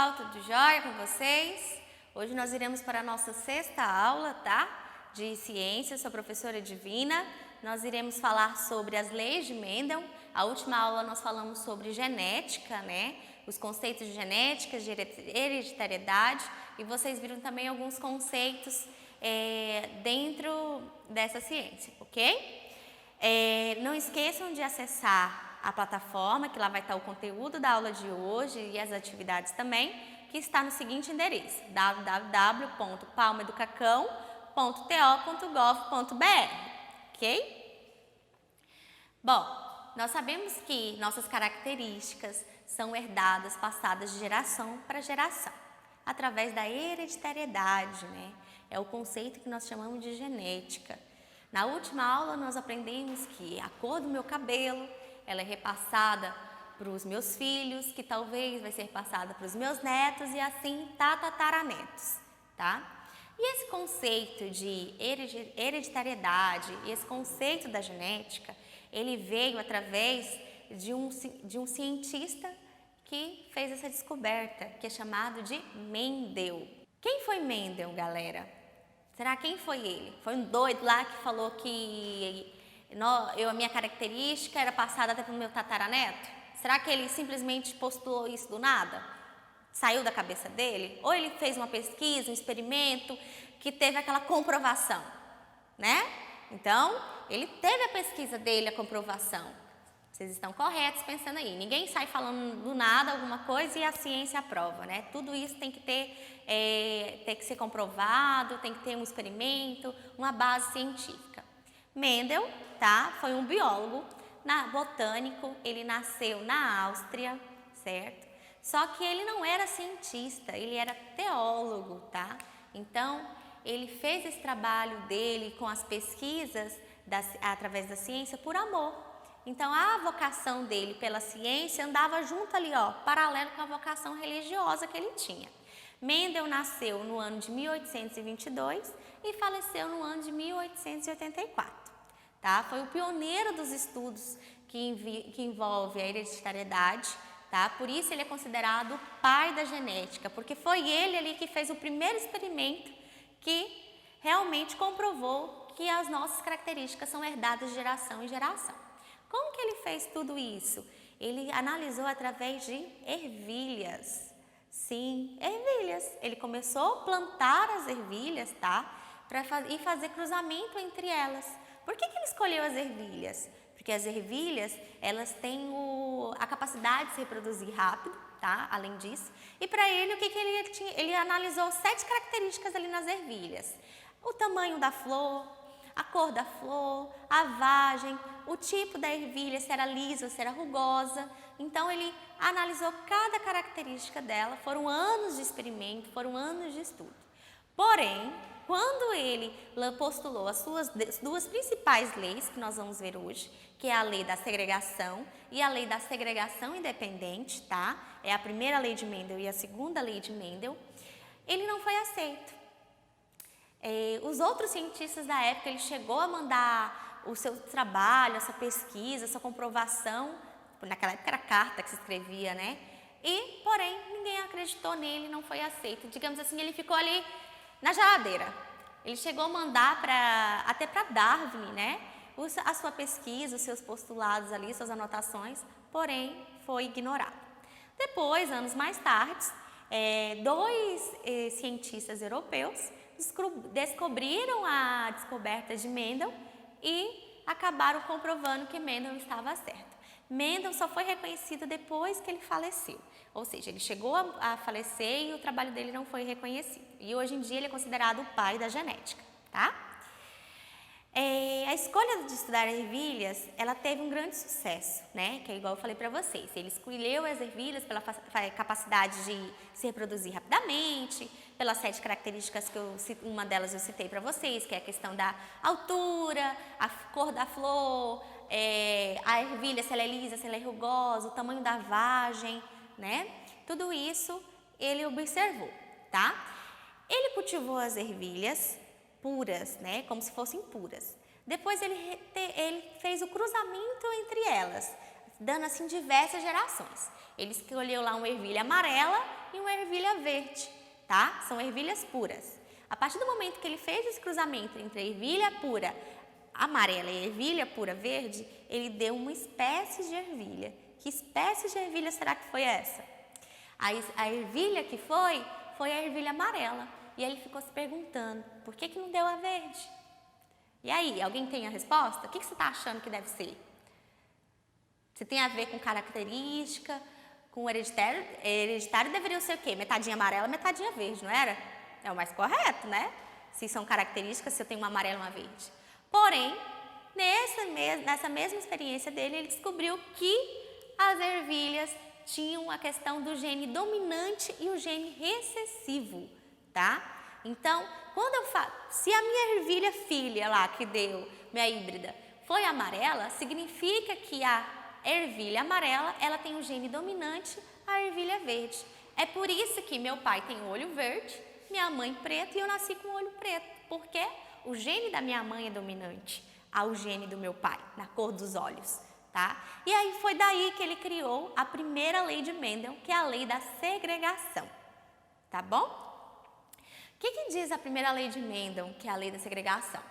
pessoal, tudo jóia com vocês? Hoje nós iremos para a nossa sexta aula, tá? De ciências, sou a professora Divina. Nós iremos falar sobre as leis de Mendel. A última aula nós falamos sobre genética, né? Os conceitos de genética, de hereditariedade, e vocês viram também alguns conceitos dentro dessa ciência, ok? Não esqueçam de acessar a plataforma, que lá vai estar o conteúdo da aula de hoje e as atividades também, que está no seguinte endereço: www.palmeducacão.to.gov.br, ok? Bom, nós sabemos que nossas características são herdadas, passadas de geração para geração, através da hereditariedade, né? É o conceito que nós chamamos de genética. Na última aula nós aprendemos que a cor do meu cabelo, ela é repassada para os meus filhos, que talvez vai ser passada para os meus netos e assim tataranetos, tá? E esse conceito de hereditariedade, esse conceito da genética, ele veio através de um cientista que fez essa descoberta, que é chamado de Mendel. Quem foi Mendel, galera? Será quem foi ele? Foi um doido lá que falou que a minha característica era passada até para o meu tataraneto? Será que ele simplesmente postulou isso do nada? Saiu da cabeça dele? Ou ele fez uma pesquisa, um experimento que teve aquela comprovação, né? Então, ele teve a pesquisa dele, a comprovação. Vocês estão corretos pensando aí. Ninguém sai falando do nada alguma coisa e a ciência aprova, né? Tudo isso tem que tem que ser comprovado, tem que ter um experimento, uma base científica. Mendel, tá? Foi um biólogo botânico, ele nasceu na Áustria, certo? Só que ele não era cientista, ele era teólogo, tá? Então, ele fez esse trabalho dele com as pesquisas através da ciência por amor. Então, a vocação dele pela ciência andava junto ali, ó, paralelo com a vocação religiosa que ele tinha. Mendel nasceu no ano de 1822 e faleceu no ano de 1884. Tá? Foi o pioneiro dos estudos que envolve a hereditariedade, tá? Por isso ele é considerado o pai da genética, porque foi ele ali que fez o primeiro experimento que realmente comprovou que as nossas características são herdadas de geração em geração. Como que ele fez tudo isso? Ele analisou através de ervilhas. Sim, ervilhas. Ele começou a plantar as ervilhas, tá? E fazer cruzamento entre elas. Por que ele escolheu as ervilhas? Porque as ervilhas, elas têm a capacidade de se reproduzir rápido, tá? Além disso. E para ele, o que ele tinha? Ele analisou 7 características ali nas ervilhas. O tamanho da flor, a cor da flor, a vagem, o tipo da ervilha, se era lisa ou se era rugosa. Então, ele analisou cada característica dela. Foram anos de experimento, foram anos de estudo. Porém, quando ele postulou as suas duas principais leis, que nós vamos ver hoje, que é a lei da segregação e a lei da segregação independente, tá? É a primeira lei de Mendel e a segunda lei de Mendel, ele não foi aceito. Os outros cientistas da época, ele chegou a mandar o seu trabalho, essa pesquisa, essa comprovação, naquela época era carta que se escrevia, né? Porém, ninguém acreditou nele, não foi aceito. Digamos assim, ele ficou ali na geladeira. Ele chegou a mandar até para Darwin, né? A sua pesquisa, os seus postulados ali, suas anotações, porém foi ignorado. Depois, anos mais tarde, 2 cientistas europeus descobriram a descoberta de Mendel e acabaram comprovando que Mendel estava certo. Mendel só foi reconhecido depois que ele faleceu, ou seja, ele chegou a falecer e o trabalho dele não foi reconhecido. E hoje em dia ele é considerado o pai da genética, tá? A escolha de estudar ervilhas, ela teve um grande sucesso, né? Que é igual eu falei para vocês. Ele escolheu as ervilhas pela capacidade de se reproduzir rapidamente, pelas 7 características uma delas eu citei para vocês, que é a questão da altura, a cor da flor, a ervilha, se ela é lisa, se ela é rugosa, o tamanho da vagem, né? Tudo isso ele observou, tá? Ele cultivou as ervilhas puras, né? Como se fossem puras. Depois ele fez o cruzamento entre elas, dando assim diversas gerações. Ele escolheu lá uma ervilha amarela e uma ervilha verde, tá? São ervilhas puras. A partir do momento que ele fez esse cruzamento entre a ervilha pura amarela e a ervilha pura verde, ele deu uma espécie de ervilha. Que espécie de ervilha será que foi essa? A ervilha que foi a ervilha amarela. E ele ficou se perguntando, por que não deu a verde? E aí, alguém tem a resposta? O que você está achando que deve ser? Se tem a ver com característica, com hereditário, hereditário deveria ser o quê? Metadinha amarela, metadinha verde, não era? É o mais correto, né? Se são características, se eu tenho uma amarela e uma verde. Porém, nessa mesma experiência dele, ele descobriu que as ervilhas tinham a questão do gene dominante e o gene recessivo, tá? Então, quando eu falo, se a minha ervilha filha lá que deu, minha híbrida, foi amarela, significa que a ervilha amarela, ela tem o gene dominante, a ervilha verde. É por isso que meu pai tem o olho verde, minha mãe preta e eu nasci com o olho preto, porque o gene da minha mãe é dominante ao gene do meu pai, na cor dos olhos, tá? E aí foi daí que ele criou a primeira lei de Mendel, que é a lei da segregação, tá bom? O que diz a primeira lei de Mendel, que é a lei da segregação?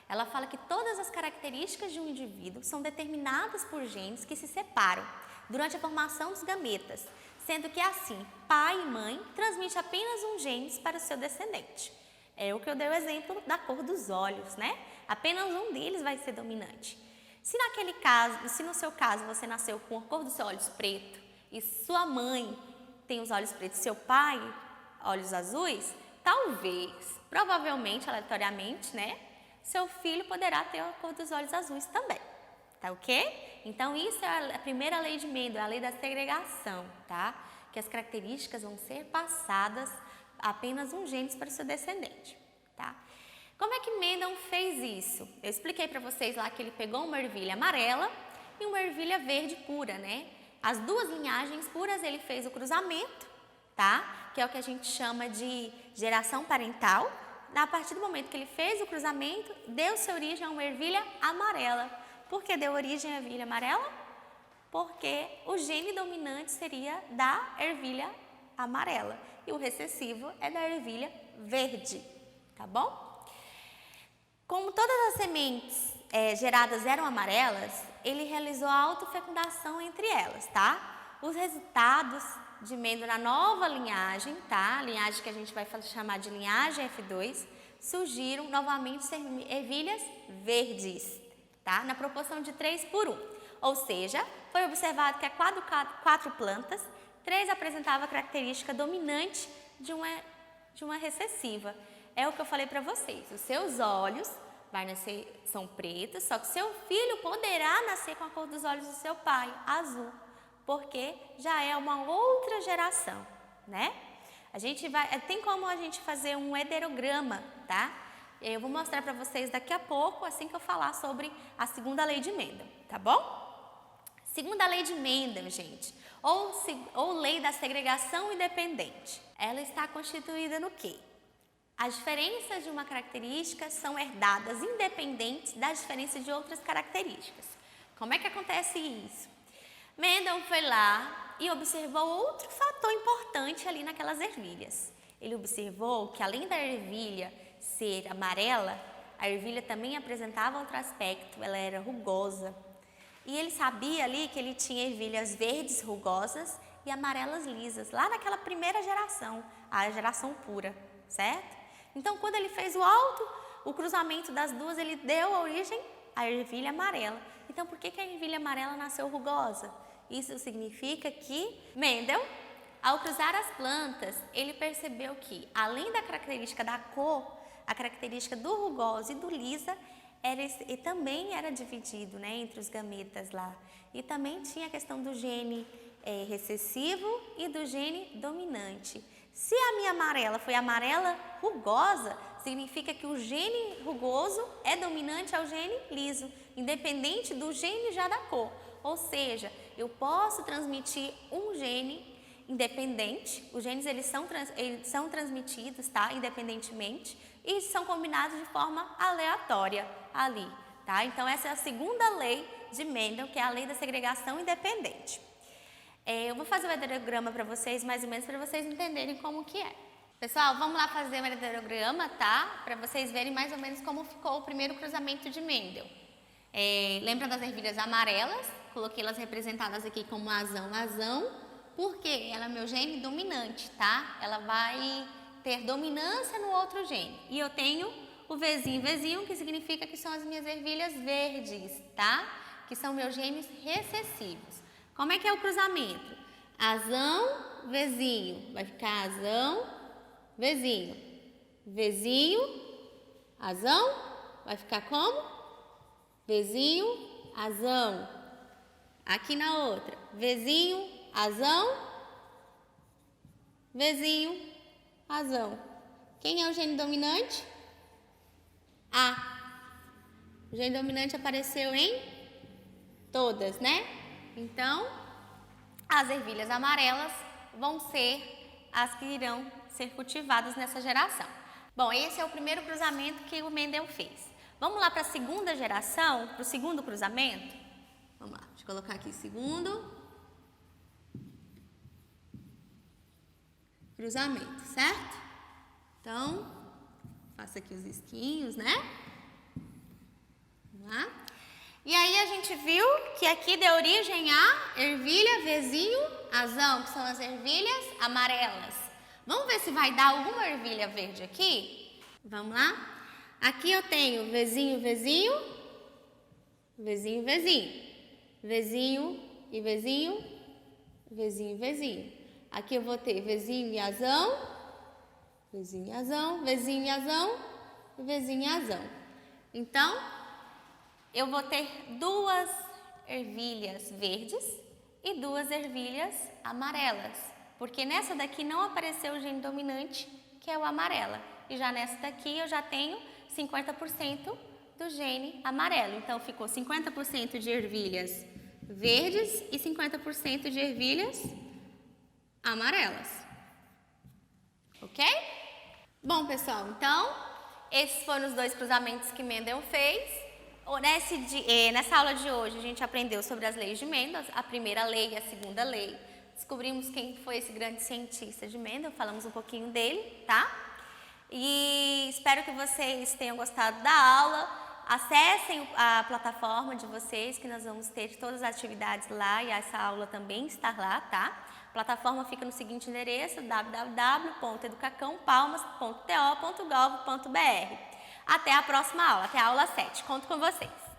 Ela fala que todas as características de um indivíduo são determinadas por genes que se separam durante a formação dos gametas, sendo que assim, pai e mãe transmitem apenas um gene para o seu descendente. É o que eu dei o exemplo da cor dos olhos, né? Apenas um deles vai ser dominante. Se no seu caso você nasceu com a cor dos seus olhos preto e sua mãe tem os olhos pretos e seu pai olhos azuis, talvez, provavelmente, aleatoriamente, né? Seu filho poderá ter a cor dos olhos azuis também, tá ok? Então, isso é a primeira lei de Mendel, a lei da segregação, tá? Que as características vão ser passadas apenas um gene para o seu descendente, tá? Como é que Mendel fez isso? Eu expliquei para vocês lá que ele pegou uma ervilha amarela e uma ervilha verde pura, né? As duas linhagens puras ele fez o cruzamento, tá? Que é o que a gente chama de geração parental. A partir do momento que ele fez o cruzamento, deu-se origem a uma ervilha amarela. Por que deu origem à ervilha amarela? Porque o gene dominante seria da ervilha amarela e o recessivo é da ervilha verde, tá bom? Como todas as sementes geradas eram amarelas, ele realizou a autofecundação entre elas, tá? Os resultados de Mendel na nova linhagem, tá? A linhagem que a gente vai chamar de linhagem F2, surgiram novamente ervilhas verdes, tá? Na proporção de 3:1. Ou seja, foi observado que a quatro plantas, 3 apresentavam a característica dominante de uma recessiva. É o que eu falei para vocês, os seus olhos são pretos, só que seu filho poderá nascer com a cor dos olhos do seu pai, azul, porque já é uma outra geração, né? Tem como a gente fazer um heterograma, tá? Eu vou mostrar para vocês daqui a pouco, assim que eu falar sobre a segunda lei de Mendel, tá bom? Segunda lei de Mendel, gente, ou lei da segregação independente. Ela está constituída no quê? As diferenças de uma característica são herdadas independentes das diferenças de outras características. Como é que acontece isso? Mendel foi lá e observou outro fator importante ali naquelas ervilhas. Ele observou que além da ervilha ser amarela, a ervilha também apresentava outro aspecto, ela era rugosa. E ele sabia ali que ele tinha ervilhas verdes rugosas e amarelas lisas, lá naquela primeira geração, a geração pura, certo? Então, quando ele fez o cruzamento das duas, ele deu origem à ervilha amarela. Então, por que a ervilha amarela nasceu rugosa? Isso significa que Mendel, ao cruzar as plantas, ele percebeu que, além da característica da cor, a característica do rugosa e do lisa também era dividido, né, entre os gametas lá. E também tinha a questão do gene recessivo e do gene dominante. Se a minha amarela foi amarela rugosa, significa que o gene rugoso é dominante ao gene liso, independente do gene já da cor. Ou seja, eu posso transmitir um gene independente, os genes eles são transmitidos, tá, independentemente, e são combinados de forma aleatória ali, tá? Então essa é a segunda lei de Mendel, que é a lei da segregação independente. Eu vou fazer o heterograma para vocês, mais ou menos, para vocês entenderem como que é. Pessoal, vamos lá fazer o heterograma, tá? Para vocês verem mais ou menos como ficou o primeiro cruzamento de Mendel. Lembra das ervilhas amarelas? Coloquei elas representadas aqui como azão, porque ela é meu gene dominante, tá? Ela vai ter dominância no outro gene. E eu tenho o Vzinho, que significa que são as minhas ervilhas verdes, tá? Que são meus genes recessivos. Como é que é o cruzamento? Azão, Vzinho. Vai ficar azão, Vzinho. Vzinho, azão. Vai ficar como? Vzinho, azão. Aqui na outra. Vzinho, azão. Vzinho, azão. Quem é o gene dominante? A. O gene dominante apareceu em todas, né? Então, as ervilhas amarelas vão ser as que irão ser cultivadas nessa geração. Bom, esse é o primeiro cruzamento que o Mendel fez. Vamos lá para a segunda geração, para o segundo cruzamento? Vamos lá, deixa eu colocar aqui segundo cruzamento, certo? Então, faço aqui os risquinhos, né? Vamos lá. E aí a gente viu que aqui deu origem a ervilha, Vzinho, azão, que são as ervilhas amarelas. Vamos ver se vai dar alguma ervilha verde aqui? Vamos lá? Aqui eu tenho Vzinho, Vzinho, Vzinho, Vzinho, Vzinho e Vzinho, Vzinho, Vzinho. Aqui eu vou ter Vzinho e azão, Vzinho e azão, Vzinho e azão e Vzinho e azão. Então, eu vou ter duas ervilhas verdes e duas ervilhas amarelas, porque nessa daqui não apareceu o gene dominante, que é o amarela, e já nessa daqui eu já tenho 50% do gene amarelo. Então, ficou 50% de ervilhas verdes e 50% de ervilhas amarelas. Ok? Bom, pessoal, então, esses foram os dois cruzamentos que Mendel fez. Nessa aula de hoje, a gente aprendeu sobre as leis de Mendel, a primeira lei e a segunda lei. Descobrimos quem foi esse grande cientista de Mendel, falamos um pouquinho dele, tá? E espero que vocês tenham gostado da aula. Acessem a plataforma de vocês, que nós vamos ter todas as atividades lá e essa aula também está lá, tá? A plataforma fica no seguinte endereço, www.educacãopalmas.to.gov.br. Até a próxima aula, até a aula 7. Conto com vocês.